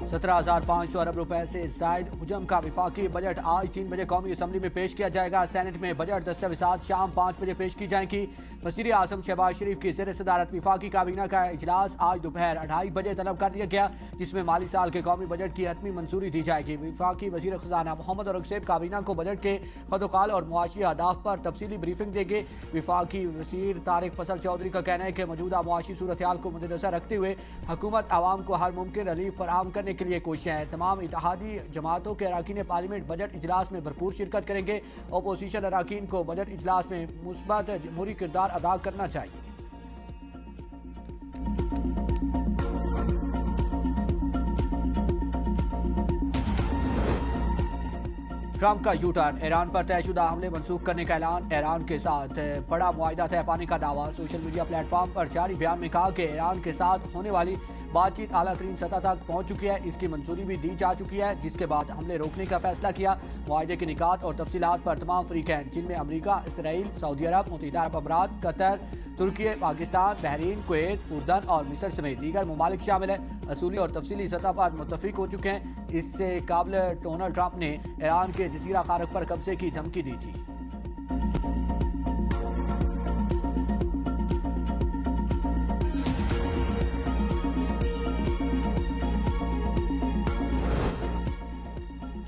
17,500 अरब रुपए से जायद हुजम का विफाकी बजट आज 3 बजे कौमी असम्बली में पेश किया जाएगा। सेनेट में बजट दस्तावेजात शाम 5 बजे पेश की जाएंगी। वज़ीर आज़म शहबाज शरीफ की ज़ेर सदारत विफाकी काबीना का इजलास आज दोपहर 2:30 बजे तलब कर लिया गया, जिसमें माली साल के कौमी बजट की हतमी मंजूरी दी जाएगी। विफाकी वज़ीर खजाना मोहम्मद औरंगज़ेब काबीना को बजट के खतोकाल और मुआशी अहदाफ पर तफसीली ब्रीफिंग देंगे। विफाकी वज़ीर तारिक फसल चौधरी का कहना है कि मौजूदा मुआशी सूरत हाल को मद्देनजर रखते हुए हुकूमत आवाम को हर मुमकिन रिलीफ फराहम करने के लिए कोशिशें हैं। तमाम इत्तेहादी जमातों के अरकान पार्लियामेंट बजट इजलास में भरपूर शिरकत करेंगे। अपोजिशन अरकान को बजट इजलास में मुस्बत जमहूरी किरदार अदा करना चाहिए। ट्रंप का यू टर्न, ईरान पर तयशुदा हमले मनसूख करने का ऐलान, ईरान के साथ बड़ा मुआहिदा तय पाने का दावा। सोशल मीडिया प्लेटफॉर्म पर जारी बयान में कहा कि ईरान के साथ होने वाली बातचीत आला तरीन सतह तक पहुंच चुकी है, इसकी मंजूरी भी दी जा चुकी है, जिसके बाद हमले रोकने का फैसला किया। मुआहिदे के निकात और तफसीलात पर तमाम फरीक हैं, जिनमें अमरीका, इसराइल, सऊदी अरब, मुत्तहिदा अरब अमारात, कतर, तुर्की, पाकिस्तान, बहरीन, कुवैत, उर्दन और मिस्र समेत दीगर ममालिक शामिल हैं। असूली और तफसीली सतह पर मुत्तफिक हो चुके हैं। इससे काबिल डोनाल्ड ट्रंप ने ईरान के जजीरा खारक पर कब्जे की धमकी दी थी।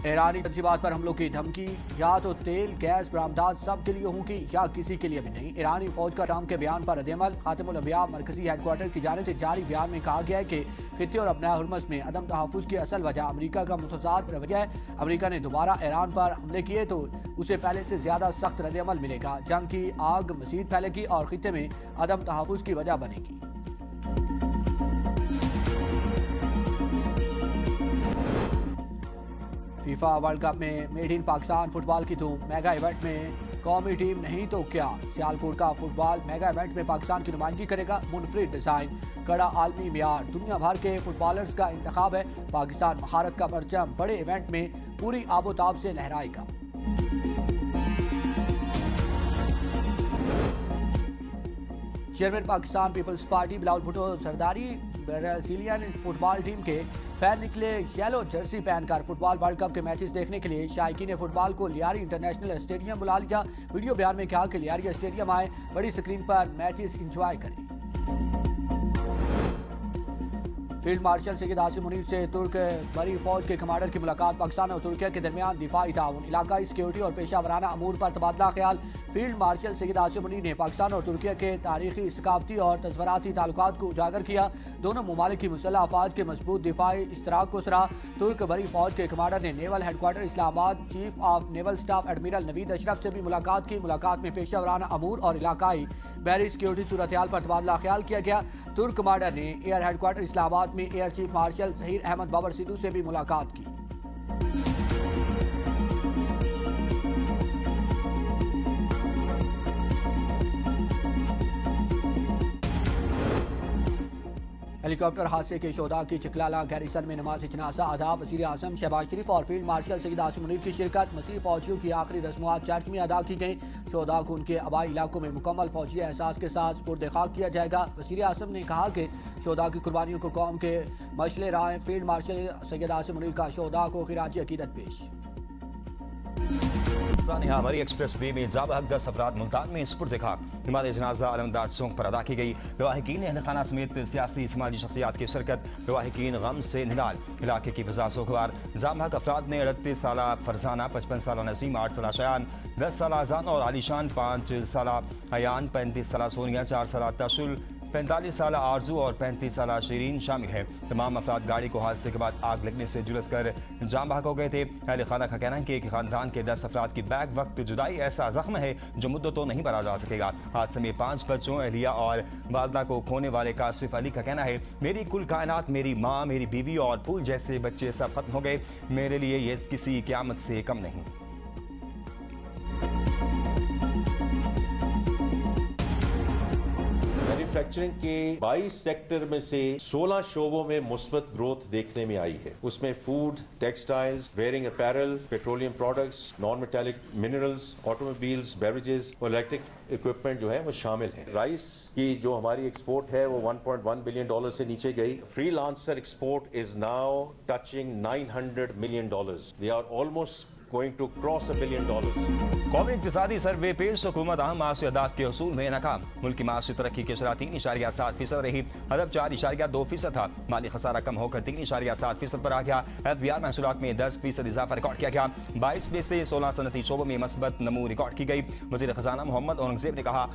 ईरानी तंजीबात पर हमलों की धमकी, या तो तेल गैस बरामदात सब के लिए होंगी या किसी के लिए भी नहीं। ईरानी फौज का ट्रंप के बयान पर रद्द-ए-अमल। खातिमुल अंबिया मरकजी हेडक्वार्टर की जानिब से जारी बयान में कहा गया है कि खित्ते और अपना हुर्मस में अदम तहफ़्फ़ुज़ की असल वजह अमरीका का मुतज़ाद रवैया है। अमरीका ने दोबारा ईरान पर हमले किए तो उसे पहले से ज्यादा सख्त रद्द-ए-अमल मिलेगा। जंग की आग मज़ीद फैलेगी और खित्ते में अदम तहफ़्फ़ुज़ की वजह बनेगी। फीफा वर्ल्ड कप में मेड इन पाकिस्तान फुटबॉल की धूम। मेगा इवेंट में कौमी टीम नहीं तो क्या, सियालकोट का फुटबॉल मेगा इवेंट में पाकिस्तान की नुमाइंदगी करेगा। मुनफरिद डिजाइन, कड़ा आलमी मियार, दुनिया भर के फुटबॉलर्स का इंतखाब है। पाकिस्तान महारत का परचम बड़े इवेंट में पूरी आबोताब से लहराएगा। Chairman Pakistan Peoples Party Bilawal Bhutto Zardari Brazilian football team के फैन निकले येलो जर्सी पहनकर। फुटबॉल वर्ल्ड कप के मैचेस देखने के लिए शायकीन फुटबॉल को लियारी इंटरनेशनल स्टेडियम बुला लिया। वीडियो बयान में कहा कि लियारी स्टेडियम आए, बड़ी स्क्रीन पर मैचेस एंजॉय करें। फील्ड मार्शल सैयद आसिम मुनीर से तुर्क बरी फौज के कमांडर की मुलाकात। पाकिस्तान और तुर्की के दरमियान दिफाई ताउन, इलाकाई सिक्योरिटी और पेशा वराना अमूर पर तबादला ख्याल। फील्ड मार्शल सैयद आसिम मुनीर ने पाकिस्तान और तुर्की के तारीखी, सकाफती और तस्वराती ताल्लुकात को उजागर किया। दोनों ममालिक की मुसल्लह अफवाज के मजबूत दिफाई इश्तराक को सराहा। तुर्क बरी फौज के कमांडर ने naval headquarter Islamabad chief of naval staff admiral Naveed Ashraf से भी मुलाकात की। मुलाकात में पेशा वराना अमूर और इलाकाई बहरी सिक्योरिटी सूरत हाल पर तबादला ख्याल किया गया। तुर्क कमांडर ने एयर हेडक्वार्टर इस्लामाबाद में air chief marshal Zaheer Ahmed Babar Sidhu से भी मुलाकात की। हेलीकॉप्टर हादसे के शोधा की चिकलाला गैरिसन में नमाज जनाजा अदा। वज़ीर आज़म शहबाज शरीफ और फील्ड मार्शल सैयद आसिम मुनीर की शिरकत। मसीह फौजियों की आखिरी रस्मात चर्च में अदा की गई। शोधा को उनके आबाई इलाकों में मुकम्मल फौजी एहसास के साथ सुपुर्द खाक किया जाएगा। वज़ीर आज़म ने कहा कि शोधा की कुर्बानियों को कौम के मशले राह। फील्ड मार्शल सैयद आसिम मुनीर का शोधा को खिराज अकीदत पेश। हमारी एक्सप्रेस वे में जाबा हक 10 अफराद मुल्तान में सुपुर्द खाक। नमाज जनाजा अलमदार चौक पर अदा की गई। लवाहिकीन अहल खाना समेत सियासी समाजी शख्सियात की शिरकत। लवाहिकीन गम से निडाल। इलाके की फिजा सोगवार। जाबा हक अफराद में 38 साल फरजाना, 55 साल नसीम, 8 साल शयान, 10 साल आजान और आलिशान, 5 साल अयान, 35 साल सोनिया, 4 साल तशुल, 45 साल आरजू और 35 साल शीरीन शामिल है। तमाम अफराद गाड़ी को हादसे के बाद आग लगने से झुलस कर जाम बहक हो गए थे। अहल खाना का कहना है कि खानदान के 10 अफराद की बैक वक्त जुदाई ऐसा जख्म है जो मुद्दत तो नहीं भरा जा सकेगा। हादसे में 5 बच्चों अहलिया और वालदा को खोने वाले कासिफ अली का कहना है, मेरी कुल कायनात, मेरी माँ, मेरी बीवी और फूल जैसे बच्चे सब खत्म हो गए। मेरे लिए ये किसी क़यामत से कम नहीं। मैन्युफैक्चरिंग के 22 सेक्टर में से 16 शोबों में मुस्बत ग्रोथ देखने में आई है। उसमें food, textiles, wearing apparel, petroleum products, non metallic minerals, automobiles, beverages और इलेक्ट्रिक इक्विपमेंट जो है वो शामिल है। राइस की जो हमारी एक्सपोर्ट है वो $1.1 बिलियन से नीचे गई। Freelancer export is now touching $900 million. They are almost going to cross $1 billion. कौमी इक्तिसादी सर्वे पेश हुकूमत अहम मासी अहदाफ के हसूल में नाकाम। मुल्क की मासी तरक्की की शरह 3.7% रही। हदफ 4.2% था। माली खसारा कम होकर 3.7% पर आ गया। FBR महसूलात में 10% इजाफा रिकॉर्ड किया गया। 22 में से 16 सनती शोबों में मस्बत नमू रिकॉर्ड की गई। वज़ीर खजाना मोहम्मद औरंगजेब ने कहा,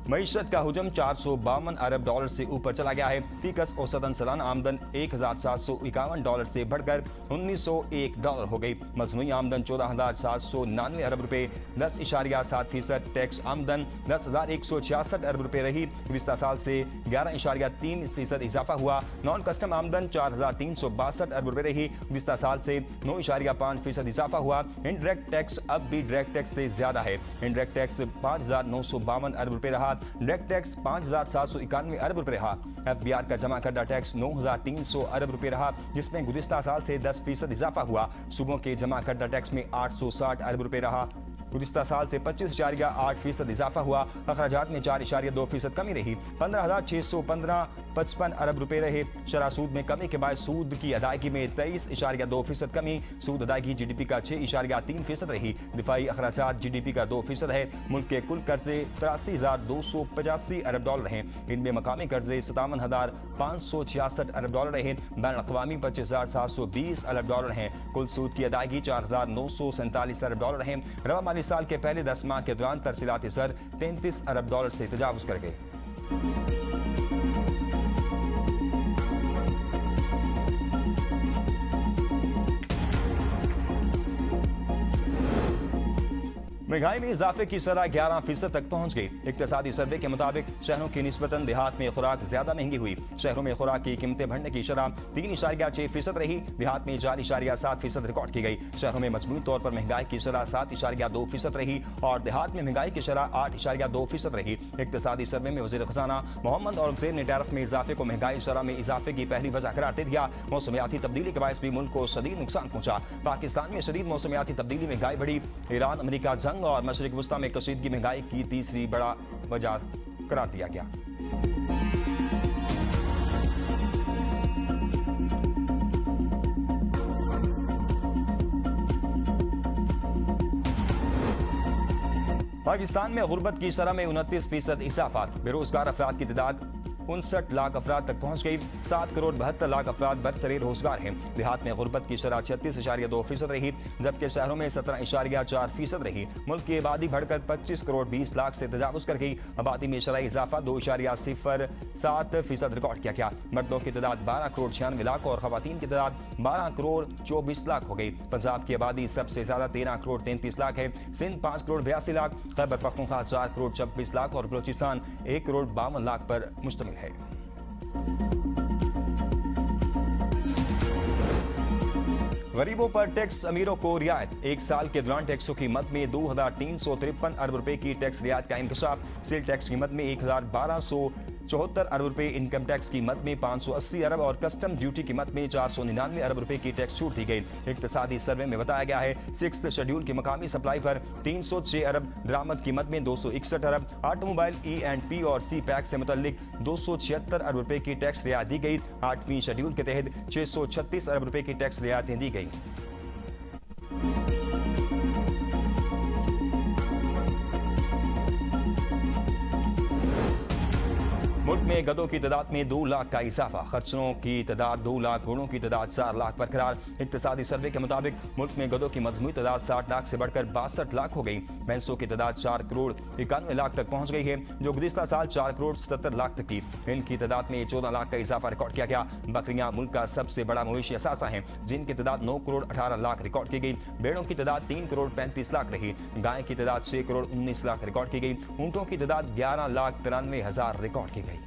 मईशत का हुजम $452 अरब से ऊपर चला गया है। फीकस औसतन सालाना आमदन $1,751 से बढ़कर $1,901 हो गई। मजमूई आमदन $14,799 अरब रुपए, 10.7%। टैक्स आमदन $10,166 अरब रुपए रही। गुज़िश्ता साल से 11.3% इजाफा हुआ। नॉन कस्टम आमदन $4,362 अरब रुपए रही। गुज़िश्ता साल से 9.5% इजाफा हुआ। इनडायरेक्ट टैक्स अब भी डायरेक्ट टैक्स से ज्यादा है। इनडायरेक्ट टैक्स $5,952 अरब रुपए रहा। डायरेक्ट टैक्स $5,791 अरब रुपए रहा। FBR का जमा करदा टैक्स $9,300 अरब रुपए रहा, जिसमें गुज़िश्ता साल से 10% इजाफा हुआ। सूबों के जमा करदा टैक्स में $860 अरब रुपए रहा। गुज़िश्ता साल से 25.8% इजाफा हुआ। अखराजात में 4.2% कमी रही। 15,615.55 अरब रुपए रहे। शरह सूद में कमी के बाद सूद की अदायगी में 23.2% कमी। सूद अदायगी GDP का 6.3% रही। दिफाई अखराजात GDP का 2% है। मुल्क के कुल कर्जे $83,285 अरब हैं। इनमें मकामी कर्जे $57,566 अरब रहे। बैन अक़वामी $25,720 अरब हैं। कुल सूद की अदायगी $4,947 अरब हैं। रवा माली साल के पहले 10 माह के दौरान तरसीलाती सर $33 अरब से तजावुज कर गए। महंगाई में इजाफे की शरह 11% तक पहुंच गई। इक्तिसादी सर्वे के मुताबिक शहरों की निस्बतन देहात में खुराक ज्यादा महंगी हुई। शहरों में खुराक की कीमतें बढ़ने की शरह 3.6% रही। देहात में 4.7% रिकॉर्ड की गई। शहरों में मजमूई तौर पर महंगाई की शरह 7.2% रही और देहात में महंगाई की शरह 8.2% रही। इक्तिसादी सर्वे में वज़ीर खजाना मोहम्मद औरंगजेब ने टैरिफ में इजाफे को महंगाई शरह में इजाफे की पहली वजह करार दे दिया। मौसमियाती तब्दीली के बायस भी मुल्क को शदीद नुकसान पहुंचा। पाकिस्तान में शदीद मौसमियाती तब्दीली महंगाई बढ़ी। ईरान अमेरिका जंग और मशरिक वस्ता में कशीदगी महंगाई की तीसरी बड़ा वजह करार दिया गया। पाकिस्तान में गुर्बत की शरह में 29% इजाफा। बेरोजगार अफराद की तादाद 59 लाख अफराद तक पहुंच गई। 7 करोड़ 72 लाख अफराद बरसरे रोजगार हैं। देहात में गुर्बत की शरह 36.2% रही, जबकि शहरों में 17.4% रही। मुल्क की आबादी बढ़कर 25 करोड़ 20 लाख से तजावुज कर गई। आबादी में शरह इजाफा 2.07% रिकॉर्ड किया गया। मर्दों की तादाद 12 करोड़ 96 लाख और खवातीन की तादाद 12 करोड़ 24 लाख हो गई। पंजाब की आबादी सबसे ज्यादा 13 करोड़ 33 लाख है। सिंध 5 करोड़ 82 लाख, खैबर पख्तूनख्वा 4 करोड़ 26 लाख और बलोचिस्तान 1 करोड़ 52 लाख पर मुश्तमिल है। गरीबों पर टैक्स, अमीरों को रियायत। एक साल के दौरान टैक्सों की मद में 2,353 अरब रुपए की टैक्स रियायत का इंकशाफ। सेल टैक्स की मद में 1,1274 अरब रुपए, इनकम टैक्स की मद में 580 अरब और कस्टम ड्यूटी की मद में 499 अरब रुपए की टैक्स छूट दी गई। इक्तिसादी सर्वे में बताया गया है 6th शेड्यूल की मकामी सप्लाई पर 306 अरब, दरामद की मद में 261 अरब, ऑटोमोबाइल E&P और सी पैक से मुतल्लिक 276 अरब रुपए की टैक्स रियायत दी गई। 8वीं शेड्यूल के तहत 636 अरब रुपए की टैक्स रियायतें दी गई। मुल्क में गधों की तादाद में 2 लाख का इजाफा। खर्चों की तादाद 2 लाख, घोड़ों की तादाद 4 लाख बरकरार। इक्तिसादी सर्वे के मुताबिक मुल्क में गधों की मजमूई तादाद 60 लाख से बढ़कर 62 लाख हो गई। भैंसों की तादाद 4 करोड़ 91 लाख तक पहुंच गई है, जो गुज़िश्ता साल 4 करोड़ 77 लाख तक थी। इनकी तादाद में 14 लाख का इजाफा रिकॉर्ड किया गया। बकरियां मुल्क का सबसे बड़ा मवेशी असासा हैं, जिनकी तादाद 9 करोड़ 18 लाख रिकॉर्ड की गई। भेड़ों की तादाद 3 करोड़ 35 लाख रही। गाय की तादाद 6 करोड़ 19 लाख रिकॉर्ड की गई। ऊंटों की तादाद 11 लाख 93 हजार रिकॉर्ड की गई।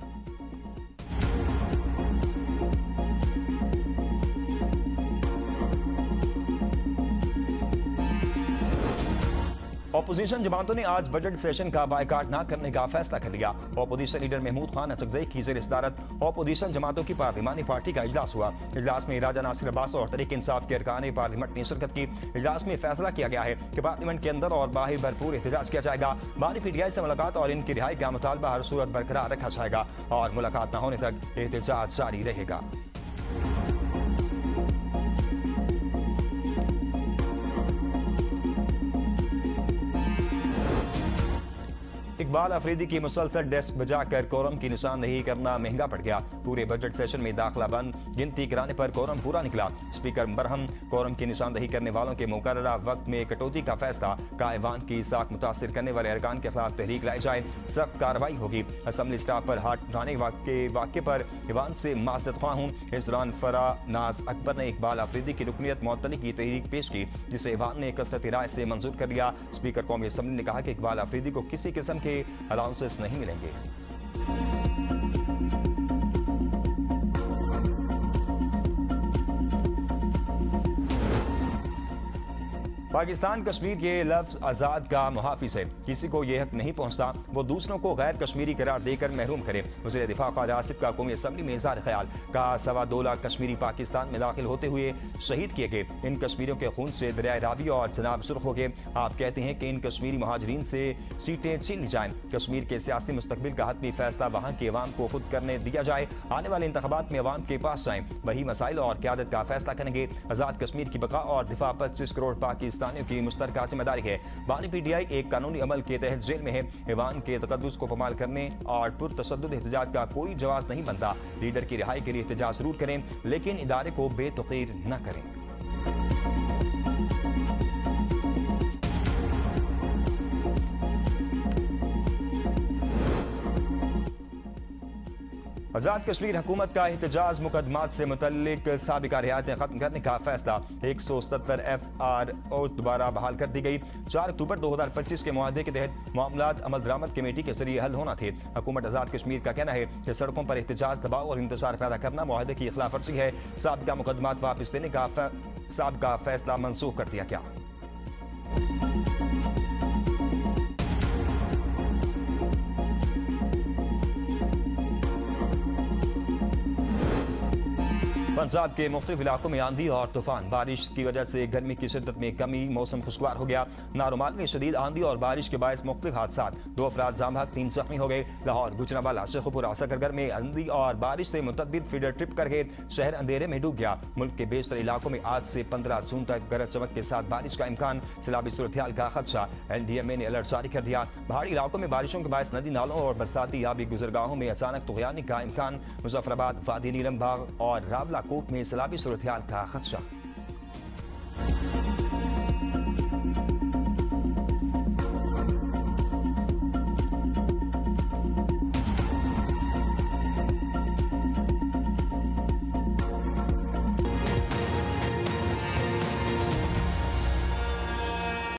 अपोजिशन जमातों ने आज बजट सेशन का बायकाट न करने का फैसला कर लिया। अपोजिशन लीडर महमूद खान अचकजई की ज़ेर सदारत अपोजिशन जमातों की पार्लिमानी पार्टी का इजलास हुआ। इजलास में राजा नासिर अब्बास और तहरीक इंसाफ के अरकान पार्लियामेंट ने शिरकत की। इजलास में फैसला किया गया है कि पार्लियामेंट के अंदर और बाहर भरपूर एहतजाज किया जाएगा। बानी PTI से मुलाकात और इनकी रिहाई का मुतालबा हर सूरत बरकरार रखा जाएगा और मुलाकात न होने तक एहतजाज जारी रहेगा। इकबाल अफरीदी की मुसलसल डेस्क बजाकर कोरम की निशानदेही करना महंगा पड़ गया। पूरे बजट सेशन में दाखिला बंद गिनती कराने पर कोरम पूरा निकला। स्पीकर बरहम कोरम की निशानदेही करने वालों के मुकर्ररा वक्त में कटौती का फैसला का ऐवान की साख मुतासिर करने वाले अरकान के खिलाफ तहरीक लाई जाए, सख्त कार्रवाई होगी। असम्बली स्टाफ पर हाथ उठाने के वाक़े पर ऐवान से माजरत ख्वाह हूँ। इस दौरान फरानाज अकबर ने इकबाल अफरीदी की रुकनीत मुअत्तली की तहरीक पेश की, जिसे ऐवान ने कसरत राय से मंजूर कर लिया। स्पीकर कौमी असम्बली ने कहा कि इकबाल अफरीदी को किसी किस्म के अलाउंसेस नहीं मिलेंगे। पाकिस्तान कश्मीर के लफ्ज आज़ाद का मुहाफिज है। किसी को यह हक नहीं पहुंचता वो दूसरों को गैर कश्मीरी करार देकर महरूम करे। वज़ीर दिफा ख्वाजा आसिफ का कौमी असम्बली में इज़हार ख्याल, कहा 2.25 लाख कश्मीरी पाकिस्तान में दाखिल होते हुए शहीद किए गए। इन कश्मीरियों के खून से दरियाए रावी और जनाब सुर्ख हो गए। आप कहते हैं कि इन कश्मीरी महाजरीन से सीटें छीन ली जाएं। कश्मीर के सियासी मुस्तकबिल का हतमी फैसला वहाँ के अवाम को खुद करने दिया जाए। आने वाले इंतखाबात में अवाम के पास जाएं, वही मसाइल और क़यादत का फैसला करेंगे। आज़ाद कश्मीर की बका और दिफा 25 करोड़ पाकिस्तानियों की मुश्तरका जिम्मेदारी है। बानी PTI एक कानूनी अमल के तहत जेल में है। ऐवान के तकद्दुस को पमाल करने और पुरतशद्दुद एहतजाज का कोई जवाब नहीं बनता। लीडर की रिहाई के लिए एहतजाज जरूर करें, लेकिन इदारे को बेतौकीर न करें। आज़ाद कश्मीर हुकूमत का एहतजाज मुकदमात से मुतल्लिक साबिका रियायतें खत्म करने का फैसला। 177 FRO दोबारा बहाल कर दी गई। 4 अक्टूबर 2025 के मुआहदे के तहत मामलात अमल दरामद कमेटी के जरिए हल होना थे। हुकूमत आज़ाद कश्मीर का कहना है कि सड़कों पर एहतजाज, दबाव और इंतजार पैदा करना मुआहदे की खिलाफ वर्जी है। साबिका मुकदमात वापस लेने का साबिका फैसला मनसूख कर दिया गया। पंजाब के मुख्तलिफ इलाकों में आंधी और तूफान, बारिश की वजह से गर्मी की शिद्दत में कमी, मौसम खुशगवार हो गया। नारोमाल में शदीद आंधी और बारिश के बायस मुख्तलिफ हादसात, 2 अफराद जाम बहक, 3 जख्मी हो गए। लाहौर, गुजरांवाला, शेखुपुरा, सकरगर में आंधी और बारिश से मुतअद्दिद फीडर ट्रिप करके शहर अंधेरे में डूब गया। मुल्क के बेशतर इलाकों में आज से 15 जून तक गरज चमक के साथ बारिश का इम्कान, सैलाबी सूरत-ए-हाल का खदशा। NDMA ने अलर्ट जारी कर दिया। पहाड़ी इलाकों में बारिशों के बायस नदी नालों और बरसाती आबी गुजरगाहों में अचानक तुग़यानी का इम्कान। मुजफ्फराबाद, वादी नीलम बाग और रावलाकोट में सैलाबी सूरत-ए-हाल का खदशा।